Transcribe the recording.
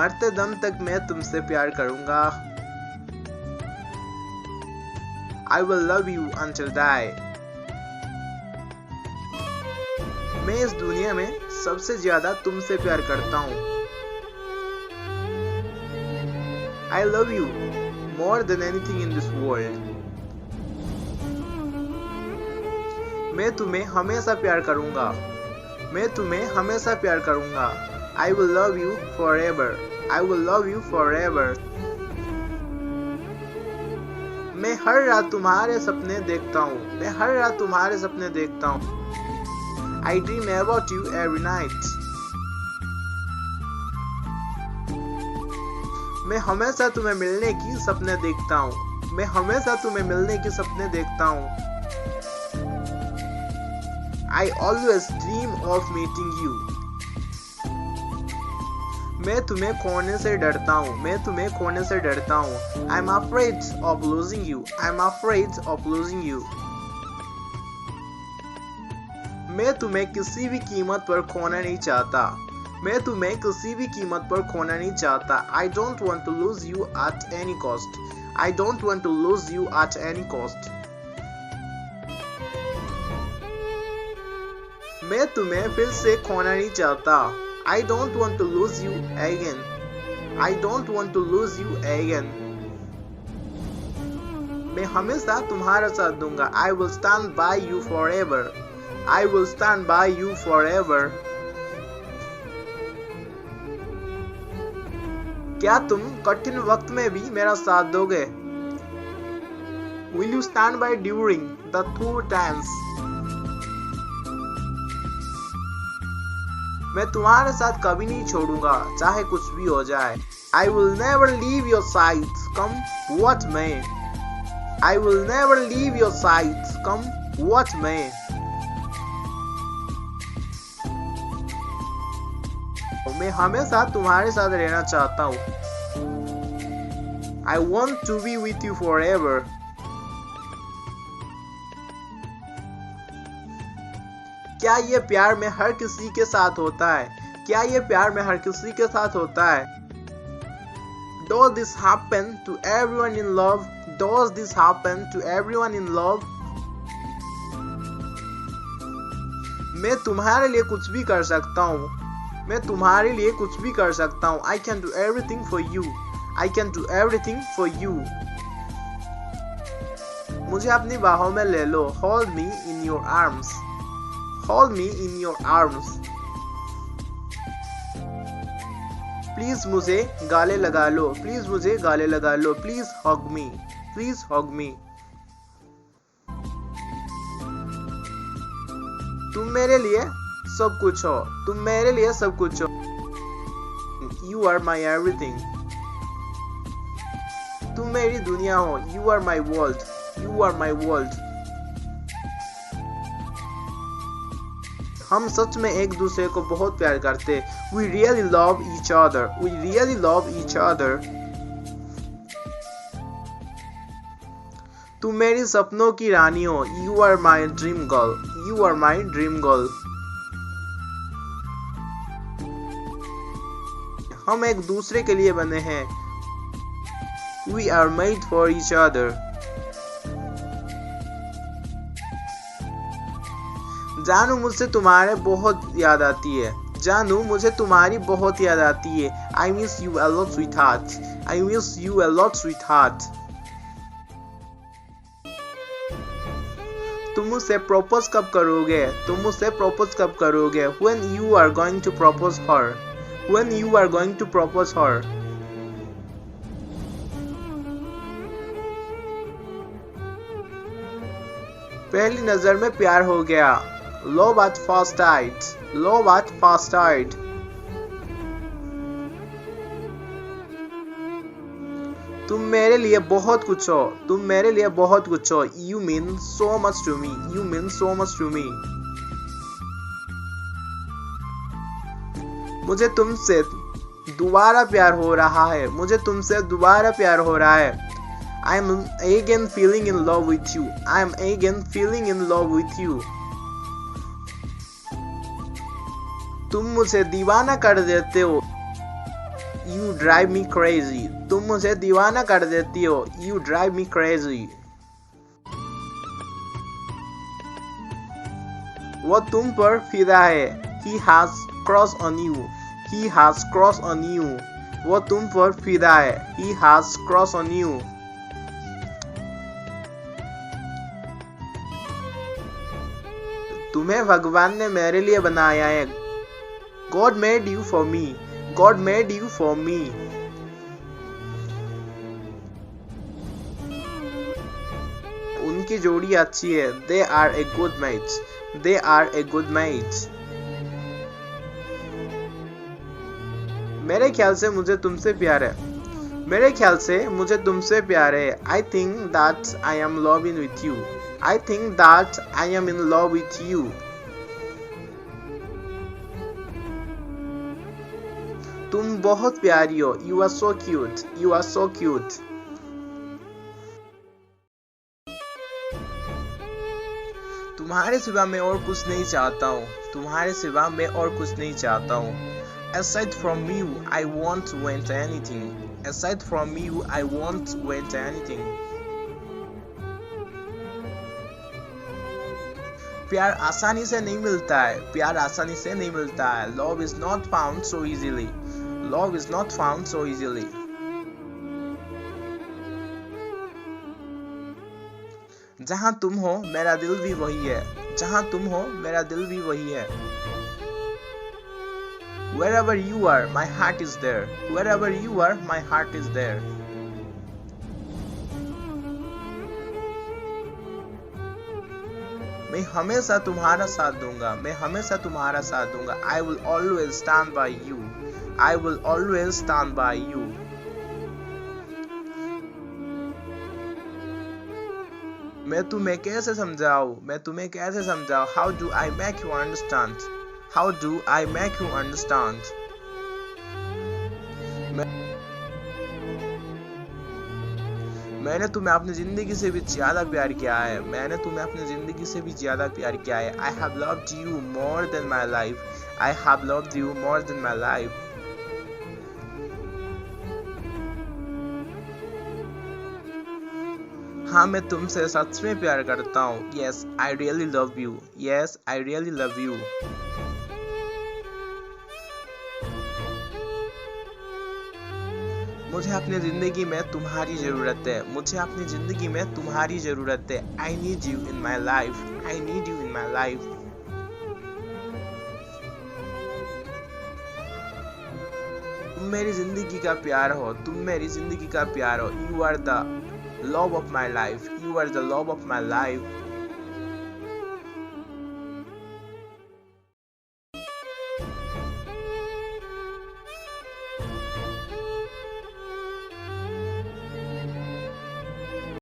मरते दम तक मैं तुमसे प्यार करूंगा। I will love you until die. मैं इस दुनिया में सबसे ज्यादा तुमसे प्यार करता हूँ। I love you more than anything in this world. मैं तुम्हें हमेशा प्यार करूंगा। मैं तुम्हें हमेशा प्यार करूंगा। I will love you forever. I will love you forever. मैं हर रात तुम्हारे सपने देखता हूँ। मैं हर रात तुम्हारे सपने देखता हूँ। I dream about you every night. मैं हमेशा तुम्हें मिलने की सपने देखता हूँ। मैं हमेशा तुम्हें मिलने की सपने देखता हूँ। I always dream of meeting you. मैं तुम्हें खोने से डरता हूँ। मैं तुम्हें खोने से डरता हूँ। I'm afraid of losing you. I'm afraid of losing you. मैं तुम्हें किसी भी कीमत पर खोना नहीं चाहता। मैं तुम्हें किसी भी कीमत पर खोना नहीं चाहता। I don't want to lose you at any cost. I don't want to lose you at any cost. मैं तुम्हें फिर से खोना नहीं चाहता। I don't want to lose you again. I don't want to lose you again. मैं हमेशा तुम्हारा साथ दूंगा। I will stand by you forever. I will stand by you forever. क्या तुम कठिन वक्त में भी मेरा साथ दोगे? Will you stand by during the tough times? मैं तुम्हारे साथ कभी नहीं छोड़ूंगा, चाहे कुछ भी हो जाए। I will never leave your side, come what may. I will never leave your side, come what may. मैं हमेशा तुम्हारे साथ रहना चाहता हूँ। I want to be with you forever. क्या ये प्यार में हर किसी के साथ होता है? क्या ये प्यार में हर किसी के साथ होता है? Does this happen to everyone in love? Does this happen to everyone in love? मैं तुम्हारे लिए कुछ भी कर सकता हूँ। मैं तुम्हारे लिए कुछ भी कर सकता हूँ। I can do everything for you. I can do everything for you. मुझे अपनी बाहों में ले लो। Hold me in your arms. Hold me in your arms. Please मुझे गाले लगा लो। Please मुझे गाले लगा लो। Please hug me. Please hug me. तुम मेरे लिए सब कुछ हो। तुम मेरे लिए सब कुछ हो। You are my everything. तुम मेरी दुनिया हो। You are my world. You are my world. हम सच में एक दूसरे को बहुत प्यार करते। We really love each other. We really love each other. तुम मेरी सपनों की रानी हो। You are my dream girl. You are my dream girl. हम एक दूसरे के लिए बने हैं। We are made for each other. जानू मुझसे तुम्हारे बहुत याद आती है। जानू मुझे तुम्हारी बहुत याद आती है। I miss you a lot, sweetheart. I miss you a lot, sweetheart. तुम मुझसे प्रपोज कब करोगे? तुम मुझसे प्रपोज कब करोगे? When you are going to propose her? When you are going to propose her? पहली नजर में प्यार हो गया। Love at first sight. Love at first sight. तुम मेरे लिए बहुत कुछ हो। तुम मेरे लिए बहुत कुछ हो। You mean so much to me. You mean so much to me. मुझे तुमसे दोबारा प्यार हो रहा है। मुझे तुमसे दोबारा प्यार हो रहा है। I am again feeling in love with you. I am again feeling in love with you. तुम मुझे दीवाना कर देते हो। You drive me crazy. तुम मुझे दीवाना कर देती हो. You drive me crazy. वो तुम पर फिदा है. He has crush on you. He has crush on you. वो तुम पर फिदा है. He has crush on you. तुम्हें भगवान ने मेरे लिए बनाया है. God made you for me. God made you for me. उनकी जोड़ी अच्छी है. They are a good match. They are a good match. मेरे ख्याल से मुझे तुमसे प्यार है. मेरे ख्याल से मुझे तुमसे प्यार है. I think that I am loving with you. I think that I am in love with you. तुम बहुत प्यारी हो. You are so cute. You are so cute. तुम्हारे सिवा मैं और कुछ नहीं चाहता हूँ. तुम्हारे सिवा मैं और कुछ नहीं चाहता हूँ. Aside from you, I won't want anything. Aside from you, I won't want anything. प्यार आसानी से नहीं मिलता है. प्यार आसानी से नहीं मिलता है. Love is not found so easily. Love is not found so easily. जहां तुम हो मेरा दिल भी वही है. जहां तुम हो मेरा दिल भी वही है. Wherever you are, my heart is there. Wherever you are, my heart is there. मैं हमेशा तुम्हारा साथ दूंगा. मैं हमेशा तुम्हारा साथ दूंगा. I will always stand by you. I will always stand by you. मैं तुम्हें कैसे समझाऊं. मैं तुम्हें कैसे समझाऊं. How do I make you understand? How do I make you understand? मैंने तुम्हें अपनी जिंदगी से भी ज्यादा प्यार किया है. मैंने तुम्हें अपनी जिंदगी से भी ज्यादा प्यार किया है. I have loved you more than my life. I have loved you more than my life. हाँ मैं तुमसे सच में प्यार करता हूँ. Yes, I really love you. Yes, I really love you. मुझे अपनी जिंदगी में तुम्हारी जरूरत है. मुझे अपनी जिंदगी में तुम्हारी जरूरत है. I need you in my life. I need you in my life. तुम मेरी जिंदगी का प्यार हो. तुम मेरी जिंदगी का प्यार हो. You are the love of my life. You are the love of my life.